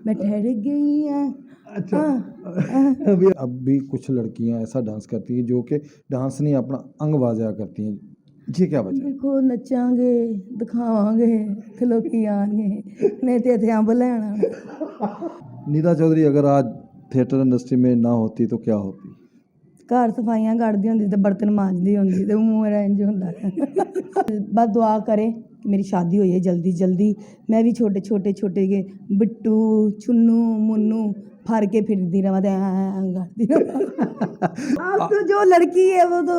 मैं ठहर गई हैं। अच्छा। हाँ, अब भी कुछ लड़कियां ऐसा डांस करती हैं जो कि डांस नहीं अपना अंग वाजा करती हैं, ये क्या वजह है? देखो नचांगे दिखावांगे ते लोकी आणगे नहीं ते इत्थे अंब लैण आना। नीता चौधरी अगर आज थिएटर इंडस्ट्री में ना होती तो क्या होती? घर सफाइयां कड्ढदी होंदी ते बर्तन मांजदी होंदी ते मूंह मेरा इंज हुंदा। बस दुआ करें कि मेरी शादी हो जाए जल्दी जल्दी, मैं भी छोटे छोटे छोटे के बिट्टू चुन्नू मुन्नू फर के फिरती रहा ते करती रहा। अब तो जो लड़की है वो तो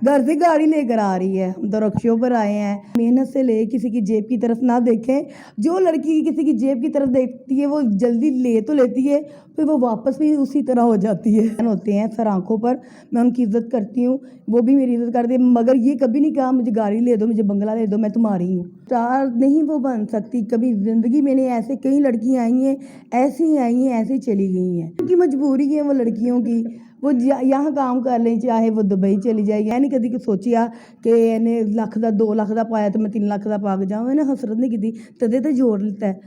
घर से गाड़ी लेकर आ रही है, हम तो रक्षों पर आए हैं। मेहनत से ले किसी की जेब की तरफ ना देखें। जो लड़की किसी की जेब की तरफ देखती है वो जल्दी ले तो लेती है, फिर वो वापस भी उसी तरह हो जाती है। होते हैं सर आंखों पर, मैं उनकी इज्जत करती हूँ, वो भी मेरी इज्जत करते हैं, मगर ये कभी नहीं कहा मुझे गाड़ी ले दो, मुझे बंगला ले दो, मैं तुम्हारी हूँ। स्टार नहीं वो बन सकती कभी ज़िंदगी में। ऐसे कई लड़कियाँ आई हैं, ऐसी आई हैं, ऐसी चली गई हैं। उनकी मजबूरी है वो लड़कियों की, वो यहाँ काम कर लें चाहे वो दुबई चली जाए। मैं नहीं कभी सोचिया कि इन्हें ਲੱਖ ਦਾ 2 ਲੱਖ ਦਾ ਪਾਇਆ ਤੇ ਮੈਂ 3 ਲੱਖ ਦਾ ਪਾ ਕੇ ਜਾਵਾਂ। ਇਹਨੇ ਹਸਰਤ ਨਹੀਂ ਕੀਤੀ, ਤਦੇ ਤੇ ਜ਼ੋਰ ਲਿੱਤਾ ਹੈ।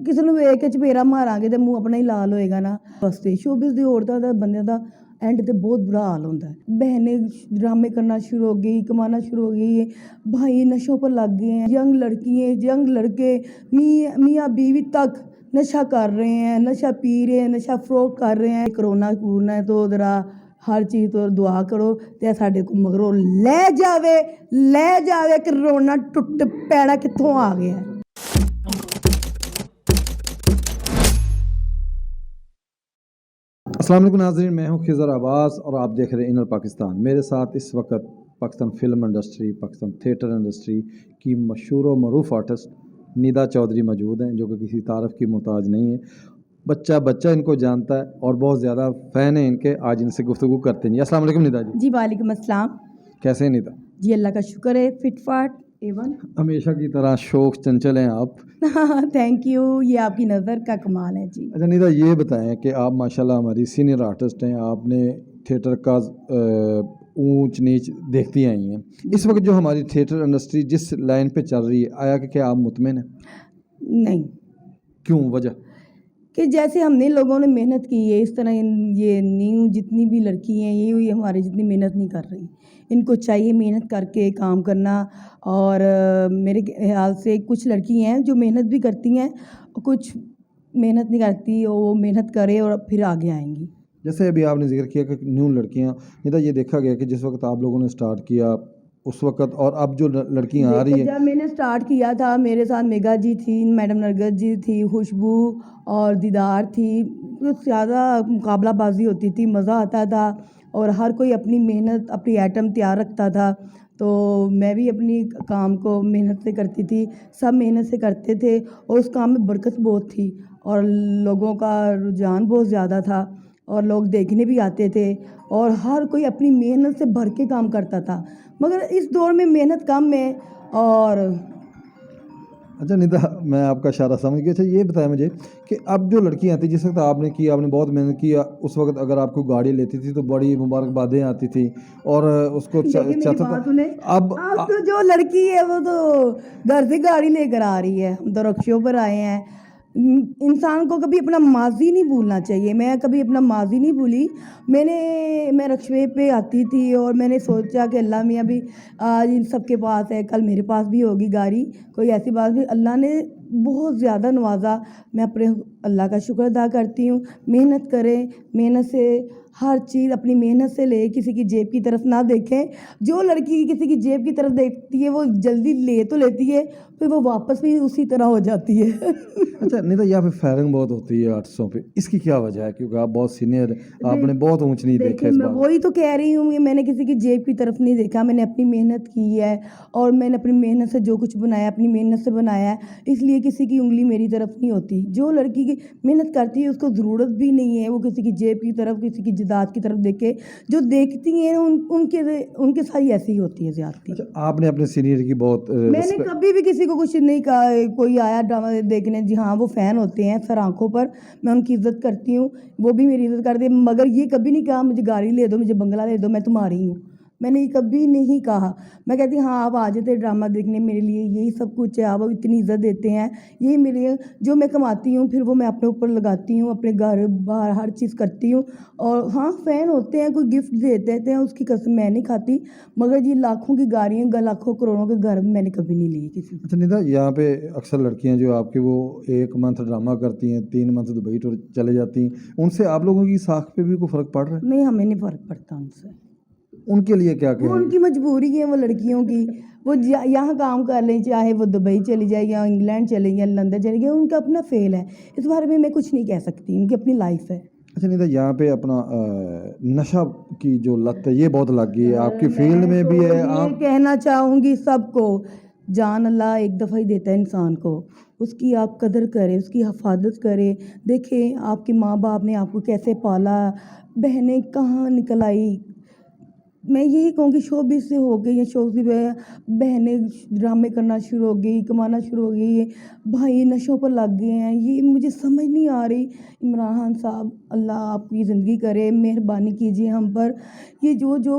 ਕਿਸੇ ਨੂੰ ਵੇਖ ਕੇ ਚਪੇੜਾ ਮਾਰਾਂਗੇ ਤੇ ਮੂੰਹ ਆਪਣਾ ਹੀ ਲਾਲ ਹੋਏਗਾ ਨਾ। ਵਾਸਤੇ ਸ਼ੋਬਿਸ ਦੀ ਔਰਤਾਂ ਦਾ ਬੰਦਿਆਂ ਦਾ एंड ਤੇ बहुत बुरा हाल होता है। बहनें ड्रामे करना शुरू हो गई, कमाना शुरू हो गई है, भाई नशों पर लग गए हैं। यंग लड़कियाँ यंग लड़के मियाँ बीवी तक नशा कर रहे हैं, नशा पी रहे हैं, नशा फरोख्त कर रहे हैं। करोना करोना है तो जरा हर चीज़ तो दुआ करो ते साढ़े को मगरों ले जावे करोना टुट पैड़ा कित्थों आ गया है। अस्सलाम वालेकुम नाज़रीन, मैं हूं खिज़र अब्बास और आप देख रहे हैं इनर पाकिस्तान। मेरे साथ इस वक्त Pakistan film industry, Pakistan theatre industry की मशहूर व मरूफ आर्टिस्ट निदा चौधरी मौजूद हैं, जो कि किसी तारीफ़ की मोहताज नहीं है। बच्चा इनको जानता है और बहुत ज़्यादा फ़ैन है इनके। आज इनसे गुफ्तगू करते हैं। अस्सलाम वालेकुम निदा जी। जी वालेकुम अस्सलाम। कैसे हैं निदा? जी अल्लाह का शुक्र है, फिट फाट एवन। हमेशा की तरह शौक चंचल हैं आप। थैंक यू, ये आपकी नज़र का कमाल है जी। अच्छा निदा, ये बताएं कि आप माशाल्लाह हमारी सीनियर आर्टिस्ट हैं, आपने थिएटर का ऊंच नीच देखती आई हैं। इस वक्त जो हमारी थिएटर इंडस्ट्री जिस लाइन पे चल रही है, आया कि क्या आप मुतमिन हैं? नहीं, क्यों, वजह? कि जैसे हमने लोगों ने मेहनत की है इस तरह ये न्यू जितनी भी लड़की हैं ये हमारी जितनी मेहनत नहीं कर रही। इनको चाहिए मेहनत करके काम करना। और मेरे ख्याल से कुछ लड़की हैं जो मेहनत भी करती हैं और कुछ मेहनत नहीं करती, और वो मेहनत करे और फिर आगे आएंगी। जैसे अभी आपने जिक्र किया कि न्यू लड़कियां, निदा ये देखा गया कि जिस वक्त आप लोगों ने स्टार्ट किया उस वक्त और अब जो लड़कियां आ रही हैं। जब मैंने स्टार्ट किया था मेरे साथ मेगा जी थी, मैडम नरगस जी थी, खुशबू और दीदार थी। कुछ ज़्यादा मुकाबलाबाजी होती थी, मज़ा आता था और हर कोई अपनी मेहनत अपनी आइटम तैयार रखता था। तो मैं भी अपनी काम को मेहनत से करती थी, सब मेहनत से करते थे और उस काम में बरकत बहुत थी और लोगों का रुझान बहुत ज़्यादा था और लोग देखने भी आते थे और हर कोई अपनी मेहनत से भर के काम करता था। मगर इस दौर में मेहनत कम है और अच्छा निदा, मैं आपका इशारा समझ गया। अच्छा ये बताया मुझे कि अब जो लड़कियां आती, जिस वक्त आपने की, आपने बहुत मेहनत की, उस वक्त अगर आपको गाड़ी लेती थी तो बड़ी मुबारकबादें आती थी और उसको चाहता था। अब तो जो लड़की है वो तो घर से गाड़ी लेकर आ रही है, हम तो रक्षों पर आए हैं। इंसान को कभी अपना माजी नहीं भूलना चाहिए। मैं कभी अपना माजी नहीं भूली। मैं रक्षे पे आती थी और मैंने सोचा कि अल्लाह मियाँ भी आज इन सबके पास है, कल मेरे पास भी होगी गाड़ी। कोई ऐसी बात भी, अल्लाह ने बहुत ज़्यादा नवाजा। मैं अपने अल्लाह का शुक्र अदा करती हूँ। मेहनत करें, मेहनत से हर चीज़ अपनी मेहनत से ले, किसी की जेब की तरफ ना देखें। जो लड़की किसी की जेब की तरफ देखती है वो जल्दी ले तो लेती है, फिर वो वापस भी उसी तरह हो जाती है। अच्छा नहीं तो यहाँ पे फायरिंग बहुत होती है आर्टिस्टों पे, इसकी क्या वजह है? क्योंकि आप बहुत सीनियर, आपने बहुत ऊंच नहीं देखा इस बार। वही तो कह रही हूँ कि मैंने किसी की जेब की तरफ नहीं देखा, मैंने अपनी मेहनत की है और मैंने अपनी मेहनत से जो कुछ बनाया अपनी मेहनत से बनाया है, इसलिए किसी की उंगली मेरी तरफ नहीं होती। जो लड़की की मेहनत करती है उसको ज़रूरत भी नहीं है वो किसी की जेब की तरफ, किसी की जायदाद की तरफ देखे। जो देखती हैं उनके साथ ही ऐसी ही होती है ज़्यादती। अच्छा, आपने अपने सीनियर की बहुत मैंने कभी भी किसी को कुछ नहीं कहा। कोई आया ड्रामा देखने, जी हाँ वो फ़ैन होते हैं सर आंखों पर, मैं उनकी इज्जत करती हूँ, वो भी मेरी इज्जत करते हैं, मगर ये कभी नहीं कहा मुझे गाड़ी ले दो, मुझे बंगला ले दो, मैं तुम्हारी हूँ। मैंने कभी नहीं कहा। मैं कहती हाँ आप आ जाते ड्रामा देखने, मेरे लिए यही सब कुछ है, आप इतनी इज़्ज़त देते हैं, यही मेरे जो मैं कमाती हूँ फिर वो मैं अपने ऊपर लगाती हूँ, अपने घर बाहर हर चीज़ करती हूँ। और हाँ फ़ैन होते हैं, कोई गिफ्ट दे देते हैं, उसकी कसम मैं नहीं खाती, मगर ये लाखों की गाड़ियाँ लाखों करोड़ों के घर मैंने कभी नहीं लिए किसी से। अच्छा निदा, यहाँ पे अक्सर लड़कियाँ जो आपकी वो 1 मंथ ड्रामा करती हैं, 3 मंथ दुबई टूर चले जाती हैं, उनसे आप लोगों की साख पे भी कोई फ़र्क पड़ रहा है? नहीं, हमें नहीं फ़र्क पड़ता उनसे, उनके लिए क्या वो कहें? उनकी मजबूरी है वो लड़कियों की, वो यहाँ काम कर लें, चाहे वो दुबई चली जाए या इंग्लैंड चली जाए, लंदन चली जाए, उनका अपना फेल है, इस बारे में मैं कुछ नहीं कह सकती, उनकी अपनी लाइफ है। अच्छा निदा, यहाँ पे अपना नशा की जो लत है ये बहुत लग गई है, आपकी फील्ड में भी है। ये आप कहना चाहूँगी सबको, जान अल्लाह एक दफ़ा ही देता है इंसान को, उसकी आप कदर करें, उसकी हिफाजत करें। देखें आपके माँ बाप ने आपको कैसे पाला, बहनें कहाँ निकल आई। मैं यही कहूँगी शोबिज़ से हो गई है, शोबिज़ बहनें ड्रामे करना शुरू हो गई, कमाना शुरू हो गई है, भाई नशों पर लग गए हैं, ये मुझे समझ नहीं आ रही। इमरान खान साहब अल्लाह आपकी ज़िंदगी करे, मेहरबानी कीजिए हम पर। ये जो जो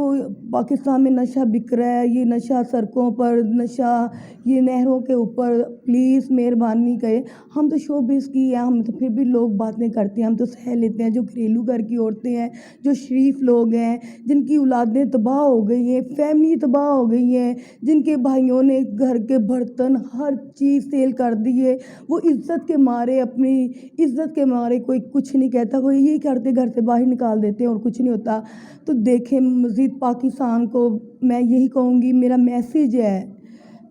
पाकिस्तान में नशा बिक रहा है, ये नशा सड़कों पर, नशा ये नहरों के ऊपर, प्लीज़ मेहरबानी करें। हम तो शोबिज़ की है, हम तो फिर भी लोग बातें करते हैं, हम तो सह लेते हैं। जो घरेलू घर की औरतें हैं, जो शरीफ लोग हैं, जिनकी औलादें तबाह हो गई हैं, फैमिली तबाह हो गई है, जिनके भाइयों ने घर के बर्तन हर चीज़ सेल कर दी है, वो इज़्ज़त के मारे, अपनी इज़्ज़त के मारे कोई कुछ नहीं कहता, कोई यही करते घर से बाहर निकाल देते हैं और कुछ नहीं होता। तो देखें मज़ीद पाकिस्तान को मैं यही कहूँगी, मेरा मैसेज है,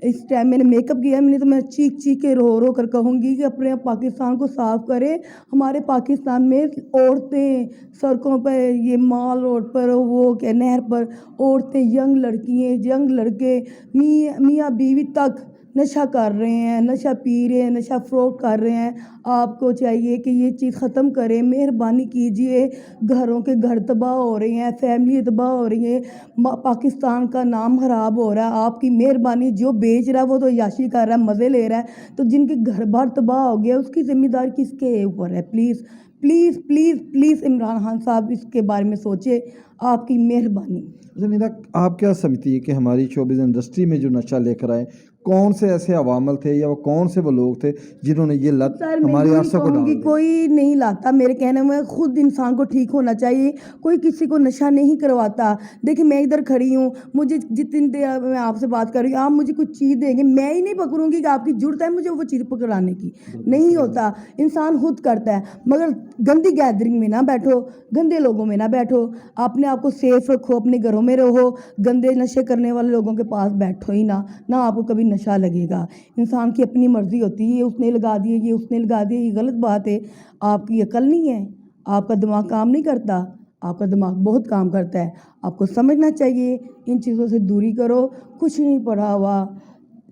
इस टाइम मैंने मेकअप किया, मैंने तो मैं चीख चीख के रो कर कहूँगी कि अपने पाकिस्तान को साफ़ करें। हमारे पाकिस्तान में औरतें सड़कों पर, ये मॉल रोड पर, वो क्या नहर पर, औरतें, यंग लड़कियाँ, यंग लड़के, मियाँ बीवी तक नशा कर रहे हैं, नशा पी रहे हैं, नशा फ़रोख्त कर रहे हैं। आपको चाहिए कि ये चीज़ ख़त्म करें, मेहरबानी कीजिए। घरों के घर तबाह हो रहे हैं, फैमिली तबाह हो रही है, पाकिस्तान का नाम ख़राब हो रहा है। आपकी मेहरबानी, जो बेच रहा है वो तो याशी कर रहा है, मज़े ले रहा है, तो जिनके घर बार तबाह हो गया उसकी ज़िम्मेदारी किसके ऊपर है? Please please please please Imran Khan साहब इसके बारे में सोचें, आपकी मेहरबानी। अच्छा निदा, आप क्या समझती है कि हमारी शोबिज़ इंडस्ट्री में जो नशा लेकर आए, कौन से ऐसे अवामल थे या वो कौन से वो लोग थे जिन्होंने ये लत सर मैं हमारी यही आरसों को डाल कहूँगी दी? कोई नहीं लाता, मेरे कहने में खुद इंसान को ठीक होना चाहिए, कोई किसी को नशा नहीं करवाता। देखिए मैं इधर खड़ी हूँ, मुझे जितनी देर मैं आपसे बात कर रही हूँ, आप मुझे कुछ चीज़ देंगे, मैं ही नहीं पकड़ूंगी कि आपकी ज़रूरत है मुझे वो चीज़ पकड़ाने की, नहीं होता। इंसान खुद करता है, मगर गंदी गैदरिंग में ना बैठो, गंदे लोगों में ना बैठो, अपने आप को सेफ रखो, अपने घरों में रहो, गंदे नशे करने वाले लोगों के पास बैठो ही ना, ना आपको कभी नशा लगेगा। इंसान की अपनी मर्ज़ी होती है, ये उसने लगा दिए, ये उसने लगा दिए, ये गलत बात है। आपकी अकल नहीं है, आपका दिमाग काम नहीं करता, आपका दिमाग बहुत काम करता है, आपको समझना चाहिए। इन चीज़ों से दूरी करो, कुछ नहीं पड़ा हुआ।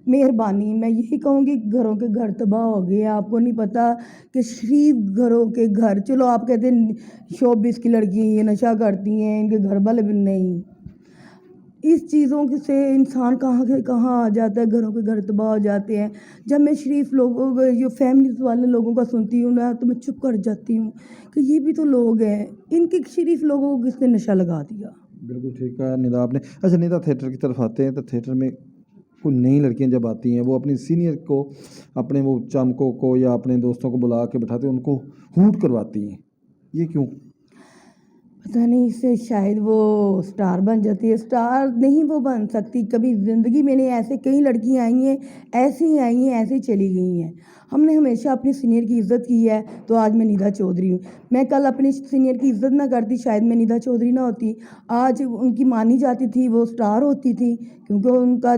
मेहरबानी मैं यही कहूँगी, घरों के घर तबाह हो गए हैं, आपको नहीं पता कि शरीफ घरों के घर, चलो आप कहते हैं शोबिस की लड़कियाँ ये नशा करती हैं, इनके घर वाले भी नहीं, इस चीज़ों से इंसान कहाँ से कहाँ आ जाता है, घरों के घर तबाह हो जाते हैं। जब मैं शरीफ लोगों को, जो फैमिलीज़ वाले लोगों का सुनती हूँ ना, तो मैं चुप कर जाती हूँ कि ये भी तो लोग हैं, इनके शरीफ लोगों को किसने नशा लगा दिया। बिल्कुल ठीक कहा निदा आपने। अच्छा निदा, थिएटर की तरफ आते हैं तो थिएटर में कोई नई लड़कियां जब आती हैं वो अपनी सीनियर को, अपने वो चमकों को या अपने दोस्तों को बुला के बिठाते हैं, उनको हूट करवाती हैं, ये क्यों? पता नहीं, इससे शायद वो स्टार बन जाती है। स्टार नहीं वो बन सकती कभी ज़िंदगी में, नहीं ऐसे कई लड़कियां आई हैं, ऐसी ही आई हैं, ऐसे ही चली गई हैं। हमने हमेशा अपने सीनियर की इज़्ज़त की है, तो आज मैं निदा चौधरी हूँ। मैं कल अपने सीनियर की इज़्ज़त ना करती, शायद मैं निदा चौधरी ना होती। आज उनकी मानी जाती थी, वो स्टार होती थी, क्योंकि उनका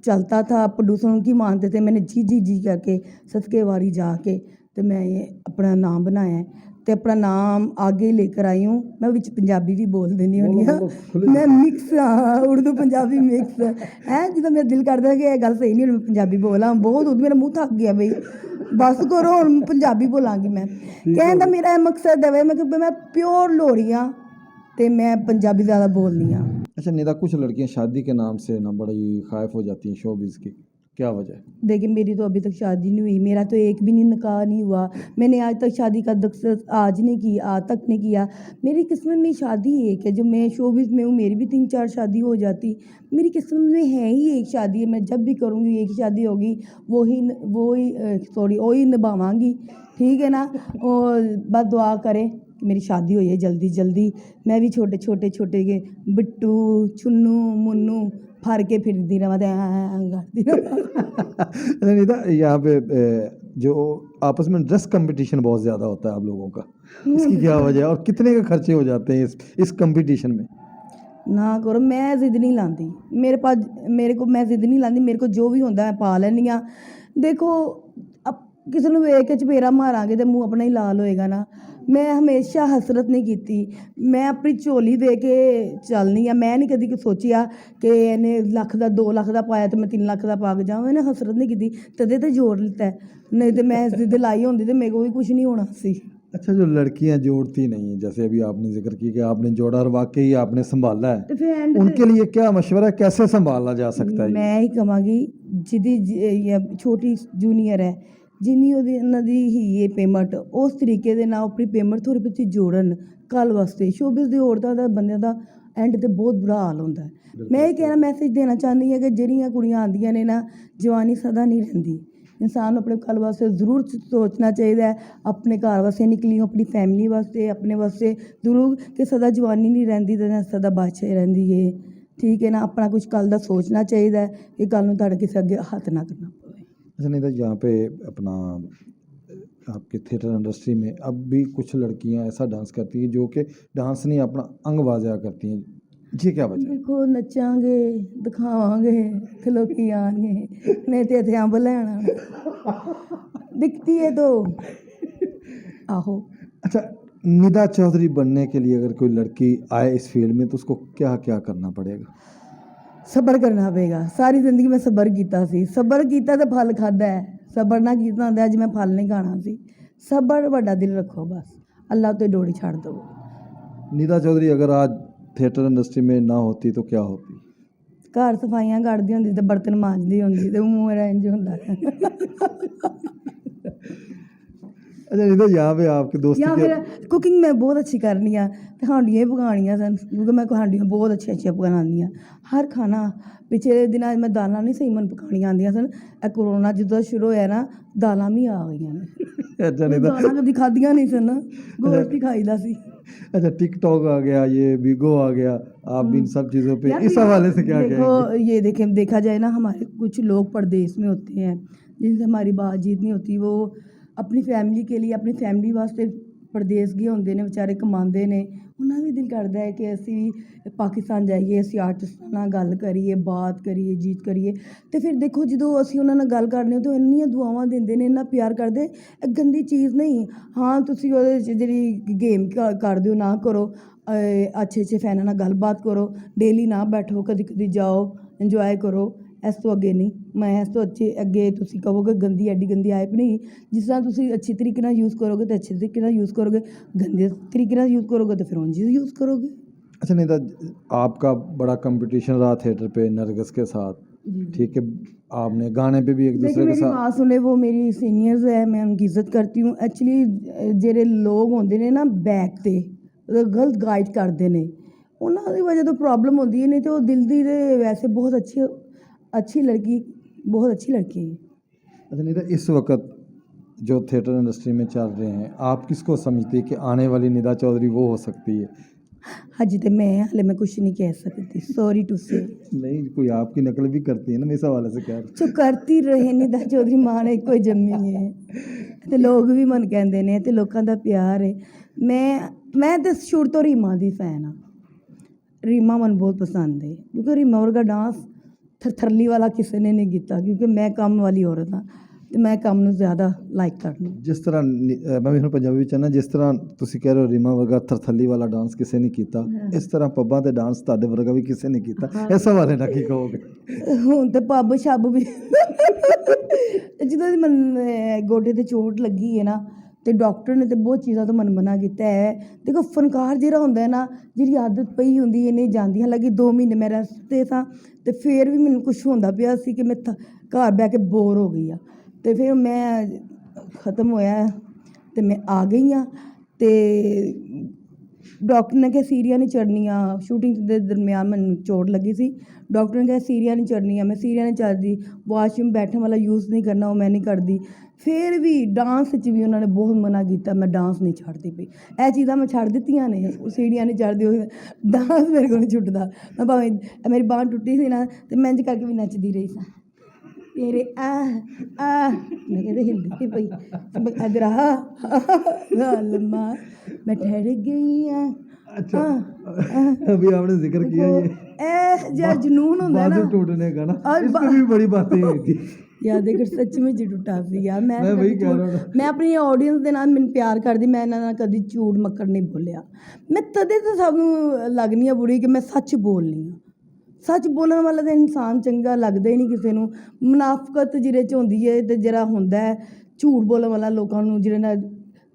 चलता था, प्रोड्यूसर उनकी मानते थे। मैंने जी जी जी करके सदके वारी जाके तो मैं ये अपना नाम बनाया है, तो अपना नाम आगे लेकर आई हूँ। मैं विच पंजाबी भी बोल देनी होनी हाँ, मैं मिक्स हाँ, उर्दू पंजाबी मिक्स है। जो मेरा दिल करता है कि यह गल सही नहीं, मैं पंजाबी बोला बहुत, मेरा मुँह थक गया बई, बस करो हुण पंजाबी बोलांगी मैं। कहने दा मेरा मकसद है मैं प्योर लोहड़ी हाँ, तो मैं पंजाबी ज़्यादा बोलनी हाँ। अच्छा निदा, कुछ लड़कियां शादी के नाम से ना बड़ी खायफ हो जाती हैं शोबिज़ की, क्या वजह है? देखिए मेरी तो अभी तक शादी नहीं हुई, मेरा तो एक भी नहीं निकाह नहीं हुआ, मैंने आज तक शादी का दस्तखत आज नहीं किया, आज तक नहीं किया। मेरी किस्मत में शादी एक है, जो मैं शोबिज़ में हूँ मेरी भी 3-4 शादी हो जाती, मेरी किस्मत में है ही एक शादी है। मैं जब भी करूँगी एक ही शादी होगी, वही निभावांगी, ठीक है ना। और बस दुआ करें कि मेरी शादी हो जाए जल्दी जल्दी, मैं भी छोटे छोटे के बिट्टू छुन्नू मुन्नू फर के फिरती रहा करती रहा। निदा, यहाँ पे जो आपस में ड्रेस कंपटीशन बहुत ज़्यादा होता है आप लोगों का, इसकी क्या वजह है और कितने के खर्चे हो जाते हैं इस कंपटीशन में? ना करो, मैं जिद नहीं लाती, मैं जिद नहीं लाती, मेरे को जो भी होंदा मैं पा लैनी हाँ। देखो अब किसी ਨੂੰ ਵੇਖ ਕੇ ਚਪੇੜਾ ਮਾਰਾਂਗੇ ਤੇ ਮੂੰਹ ਆਪਣਾ ਹੀ ਲਾਲ ਹੋਏਗਾ ਨਾ। मैं हमेशा हसरत नहीं की, मैं अपनी झोली दे के चलनी आ। मैं नहीं कभी सोचिया कि इन्हें लख का 2 लाख का पाया तो मैं 3 लाख का पा के जाऊँ, मैंने हसरत नहीं की, तदे तो जोड़ लिता है, नहीं तो मैं जिद लाई होती तो मेरे को भी कुछ नहीं होना सी। अच्छा, जो लड़कियां जोड़ती नहीं हैं, जैसे अभी आपने जिक्र किया कि आपने जोड़ा और वाकई आपने संभाला है, तो फिर उनके लिए क्या मशवरा है, कैसे संभाला जा सकता है? मैं ही कहांगी जिदी छोटी जूनियर है, जिन्नी उन्होंने ही ये पेमेंट उस तरीके ਦੇ ਨਾਲ अपनी पेमेंट थोड़ी बहुत जोड़न कल वास्ते। शोबिज़ ਦੀ ਔਰਤਾਂ ਦਾ ਬੰਦਿਆਂ ਦਾ ਐਂਡ ਤੇ ਬਹੁਤ ਬੁਰਾ ਹਾਲ ਹੁੰਦਾ ਹੈ। ਮੈਂ ਇਹ ਕਹਿਣਾ ਮੈਸੇਜ ਦੇਣਾ ਚਾਹੁੰਦੀ ਹਾਂ ਕਿ ਜਿਹੜੀਆਂ ਕੁੜੀਆਂ ਆਉਂਦੀਆਂ ਨੇ ਨਾ, ਜਵਾਨੀ ਸਦਾ ਨਹੀਂ ਰਹਿੰਦੀ, ਇਨਸਾਨ ਨੂੰ ਆਪਣੇ ਕੱਲ ਵਾਸਤੇ ਜ਼ਰੂਰ ਸੋਚਣਾ ਚਾਹੀਦਾ ਹੈ। ਆਪਣੇ ਘਰ ਵਾਸਤੇ ਨਿਕਲੀ ਹੋ, ਆਪਣੀ ਫੈਮਿਲੀ ਵਾਸਤੇ, ਆਪਣੇ ਵਾਸਤੇ ਜ਼ਰੂਰ, ਕਿ ਸਦਾ ਜਵਾਨੀ ਨਹੀਂ ਰਹਿੰਦੀ ਤੇ ਸਦਾ ਬਾਦਸ਼ਾਹੀ ਰਹਿੰਦੀ ਹੈ, ਠੀਕ ਹੈ ਨਾ। ਆਪਣਾ ਕੁਝ ਕੱਲ ਦਾ ਸੋਚਣਾ ਚਾਹੀਦਾ ਹੈ ਕਿ ਕੱਲ ਨੂੰ ਤੁਹਾਡੇ ਕਿਸੇ ਅੱਗੇ ਹੱਥ ਨਾ ਕਰਨਾ ਪਵੇ। अच्छा, नहीं तो यहाँ पे अपना आपके थिएटर इंडस्ट्री में अब भी कुछ लड़कियाँ ऐसा डांस करती हैं जो कि डांस नहीं अपना अंग बाज़ा करती हैं, जी क्या वजह है? देखो नचांगे दिखावांगे ते लोकी आएंगे, नहीं तो इत्थे अंब लैण आना दिखती है तो आहो। अच्छा, निदा चौधरी बनने के लिए अगर कोई लड़की आए इस फील्ड में तो उसको क्या क्या करना पड़ेगा? सबर करना पेगा। सारी जिंदगी मैं सबर कीता सी, सबर कीता तो फल खादा है, सबर ना कीता होंदा अज मैं फल नहीं खाना सी। सबर वड्डा दिल रखो, बस अल्लाह तो डोरी छाड़ दो। निदा चौधरी अगर आज थिएटर इंडस्ट्री में ना होती तो क्या होती? घर सफाइयां करदी होंदी ते बर्तन मांजदी होंदी ते मूंह मेरा इंज हुंदा। अच्छा, निदा यहाँ पे आपके दोस्त या फिर कुकिंग मैं बहुत अच्छी करनी आ ते हांडियां पकानियां सन, क्योंकि मैं हांडियां बहुत अच्छियां पकानी आ। हर खाना पिछले दिनां मैं दालां नहीं सही मन पकानियां आंदियां सन, कोरोना ਜਦੋਂ शुरू होया ना दालां भी आ गईयां ने। अच्छा, निदा दालां कभी खादियां नहीं सन, गोश्त ही खाईदा सी। अच्छा, टिकटॉक आ गया, ये बिगो आ गया, आप भी इन सब चीज़ों पे इस हवाले से क्या देखो कहेंगे? ये देखा जाए ना, हमारे कुछ लोग परदेश में होते हैं जिनसे हमारी बातचीत नहीं होती, वो अपनी फैमिली के लिए अपनी फैमिली वास्ते परदेश गए होंदे ने, बेचारे कमाते ने, उन्होंने भी दिल करता है कि असी पाकिस्तान जाइए, असी आर्टिस्टां नाल गल करिए, बात करिए, जीत करिए। तो फिर देखो जो असी उन्हां नाल गल करने तो इन्नियां दुआवां दिंदे ने, इन्ना प्यार करदे, गंदी चीज़ नहीं। हाँ तुसी ओहदे च जेहड़ी गेम करदे हो ना करो, अच्छे फैनां नाल गलबात करो, डेली ना बैठो, कदी कदी जाओ, इंजॉय करो, इस तो अगे नहीं। मैं इस तो अच्छे अगे तुसी कहोगे गंदी एडी गंदी ऐप नहीं, जिस तरह तुसी अच्छी तरीके नाल यूज़ करोगे तो अच्छे तरीके नाल यूज़ करोगे, गंदे तरीके नाल यूज़ करोगे तो फिर उंज ही यूज़ करोगे। अच्छा, नहीं तो आपका बड़ा कंपटीशन रहा थिएटर पे नरगिस के साथ, ठीक है, आपने गाने पे भी एक दूसरे देखिए के मेरी साथ। बात सुने, वो मेरी सीनियर्स है, मैं उनकी इज्जत करती हूँ। एक्चुअली जेरे लोग होंदे ने ना बैक ते गलत गाइड करते हैं, उन्होंने वजह तो प्रॉब्लम होती है, नहीं तो दिल दी वैसे बहुत अच्छी लड़की, बहुत अच्छी लड़की है। अच्छा, निदा इस वक्त जो थिएटर इंडस्ट्री में चल रहे हैं, आप किसको समझती है कि आने वाली निदा चौधरी वो हो सकती है? हजी तो मैं कुछ नहीं कह सकती, सॉरी टू से। नहीं, कोई आपकी नकल भी करती है ना, मैं इस हवाले से कह रहा हूँ। जो करती रहे निदा चौधरी मां ने कोई जम्मी है, तो लोग भी मन कहते हैं, तो लोगों का प्यार है। मैं तो शुरू तो रीमा की फैन हाँ, रीमा मन बहुत पसंद है, क्योंकि रीमा वर्गा डांस थरथरली वाला किसी ने नहीं किया, क्योंकि मैं काम वाली औरत हाँ, तो मैं काम ਨੂੰ ज़्यादा लाइक करनी। जिस तरह मैं भी पंजाबी ਵਿੱਚ ਨਾ, जिस तरह ਤੁਸੀਂ ਕਹਿ ਰਹੇ ਹੋ ਰੀਮਾ ਵਰਗਾ ਥਰਥੱਲੀ ਵਾਲਾ ਡਾਂਸ ਕਿਸੇ ਨੇ ਕੀਤਾ, ਇਸ ਤਰ੍ਹਾਂ ਪੱਬਾਂ ਤੇ ਡਾਂਸ ਤੁਹਾਡੇ ਵਰਗਾ ਵੀ ਕਿਸੇ ਨੇ ਕੀਤਾ, ਇਸ ਹਵਾਲੇ ਨਾਲ ਕੀ ਕਹੋਗੇ? ਹੁਣ ਤੇ ਪੱਬ ਸ਼ੱਬ ਵੀ ਜਦੋਂ ਦੀ ਮਨ ਗੋਡੇ ਤੇ ਚੋਟ ਲੱਗੀ ਹੈ ਨਾ, ਤੇ ਡਾਕਟਰ ਨੇ ਤੇ ਬਹੁਤ ਚੀਜ਼ਾਂ ਤੋਂ ਮਨਾ ਕੀਤਾ ਹੈ। ਦੇਖੋ ਫਨਕਾਰ ਜਿਹੜਾ ਹੁੰਦਾ ਹੈ ਨਾ, ਜਿਹੜੀ ਆਦਤ ਪਈ ਹੁੰਦੀ ਹੈ ਨਹੀਂ ਜਾਂਦੀ। ਹਾਲਾਂਕਿ 2 ਮਹੀਨੇ ਮੈਂ ਰੈਸਟ 'ਤੇ ਸਾਂ ਤੇ ਫਿਰ ਵੀ ਮੈਨੂੰ ਕੁਛ ਹੁੰਦਾ ਪਿਆ ਸੀ ਕਿ ਮੈਂ ਘਰ ਬਹਿ ਕੇ ਬੋਰ ਹੋ ਗਈ ਆ। ਤੇ ਫਿਰ ਮੈਂ ਖ਼ਤਮ ਹੋਇਆ ਤੇ ਮੈਂ ਆ ਗਈ ਹਾਂ। ਤੇ ਡਾਕਟਰ ਨੇ ਕਿਹਾ ਸੀਰੀਆਂ ਨਹੀਂ ਚੜ੍ਹਨੀਆਂ। ਸ਼ੂਟਿੰਗ ਦੇ ਦਰਮਿਆਨ ਮੈਨੂੰ ਚੋਟ ਲੱਗੀ ਸੀ। ਡਾਕਟਰ ਨੇ ਕਿਹਾ ਸੀਰੀਆਂ ਨਹੀਂ ਚੜ੍ਹਨੀਆਂ। ਮੈਂ ਸੀਰੀਆਂ ਨਹੀਂ ਚੜ੍ਹਦੀ। ਵਾਸ਼ਰੂਮ ਬੈਠਣ ਵਾਲਾ ਯੂਜ਼ ਨਹੀਂ ਕਰਨਾ, ਉਹ ਮੈਂ ਨਹੀਂ ਕਰਦੀ। ਫਿਰ ਵੀ ਡਾਂਸ 'ਚ ਵੀ ਉਹਨਾਂ ਨੇ ਬਹੁਤ ਮਨਾ ਕੀਤਾ, ਮੈਂ ਡਾਂਸ ਨਹੀਂ ਛੱਡਦੀ ਪਈ। ਇਹ ਚੀਜ਼ਾਂ ਮੈਂ ਛੱਡ ਦਿੱਤੀਆਂ ਨੇ, ਸੀੜੀਆਂ ਨਹੀਂ ਚੜ੍ਹਦੀ, ਉਹ ਡਾਂਸ ਮੇਰੇ ਕੋਲ ਨਹੀਂ ਛੁੱਟਦਾ। ਮੈਂ ਭਾਵੇਂ ਮੇਰੀ ਬਾਂਹ ਟੁੱਟੀ ਸੀ ਨਾ ਤੇ ਮੈਂ ਇੰਝ ਕਰਕੇ ਵੀ ਨੱਚਦੀ ਰਹੀ ਸਾਂ। ਤੇਰੇ ਮੈਂ ਕਹਿੰਦੇ ਹਿਲਦੀ ਪਈ ਇੱਧਰ ਲੰਮਾ ਮੈਂ ਠਹਿਰ ਗਈ ਹਾਂ। अच्छा, अभी आपने जिक्र किया ये जो जुनून होता है ना, बाजू टूटने का ना, इस पे भी बड़ी बातें हुई थी यार देख सच में जी टुटा सी यार। मैं वही कह रहा हूँ। मैं अपनी ऑडियंस ਦੇ ਨਾਲ ਮੈਨੂੰ ਪਿਆਰ ਕਰਦੀ, ਮੈਂ ਇਹਨਾਂ ਨਾਲ ਕਦੀ ਝੂਠ ਮੱਕੜ ਨਹੀਂ ਬੋਲਿਆ। ਮੈਂ ਤਦੇ ਤਾਂ ਸਭ ਨੂੰ ਲੱਗਣੀ ਆ ਬੁਰੀ ਕਿ ਮੈਂ ਸੱਚ ਬੋਲਨੀ ਆ। ਸੱਚ ਬੋਲਣ ਵਾਲਾ ਤਾਂ ਇਨਸਾਨ ਚੰਗਾ ਲੱਗਦਾ ਹੀ ਨਹੀਂ ਕਿਸੇ ਨੂੰ। ਮੁਨਾਫਕਤ ਜਿਹਦੇ 'ਚ ਹੁੰਦੀ ਹੈ ਤੇ ਜਿਹੜਾ ਹੁੰਦਾ ਹੈ ਝੂਠ ਬੋਲਣ ਵਾਲਾ ਲੋਕਾਂ ਨੂੰ, ਜਿਹਦੇ ਨਾਲ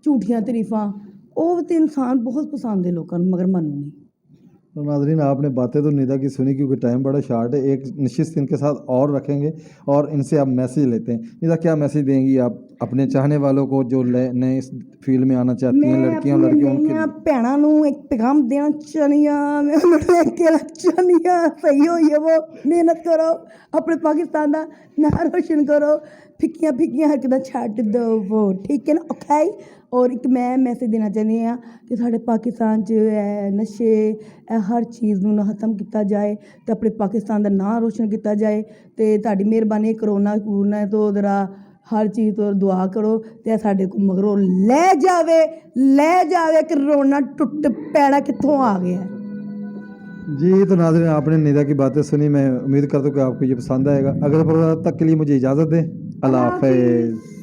ਝੂਠੀਆਂ ਤਾਰੀਫਾਂ, ਉਹ तो इंसान बहुत पसंद है लोगों को, मगर मनु नहीं। तो नाज़रीन, आपने बातें तो निदा की सुनी क्योंकि टाइम बड़ा शार्ट है। एक निश्चित इनके साथ और रखेंगे और इनसे आप मैसेज लेते हैं। निदा, क्या मैसेज देंगी आप अपने चाहने वालों को जो नए इस फील्ड में आना चाहती हैं, लड़कियां लड़कियों उनके भैनों नूं एक पैगाम देना चाहनी हाँ। मैं उन्होंने कहना चाहनी हाँ, सही होई है वो, मेहनत करो, अपने पाकिस्तान का नाम रोशन करो, फिक्कियां फिक्कियां हरकतां छड्ड दो वो, ठीक है ना, ओके। और एक मैं मैसेज देना चाहती हाँ कि साढ़े पाकिस्तान च नशे हर चीज़ नूं खत्म किया जाए तो अपने पाकिस्तान का नाम रोशन किया जाए। तो तुहाडी मेहरबानी, करोना तो जरा हर चीज़ तो दुआ करो तो साढ़े को मगरों लै जावे करोना टुट पैड़ा कित्थों आ गया है। जी। तो नाज़रीन, आपने निदा की बातें सुनी। मैं उम्मीद करता हूँ कि आपको ये पसंद आएगा। अगले प्रोग्राम तक के लिए मुझे इजाज़त दें। अल्लाह हाफ़िज़।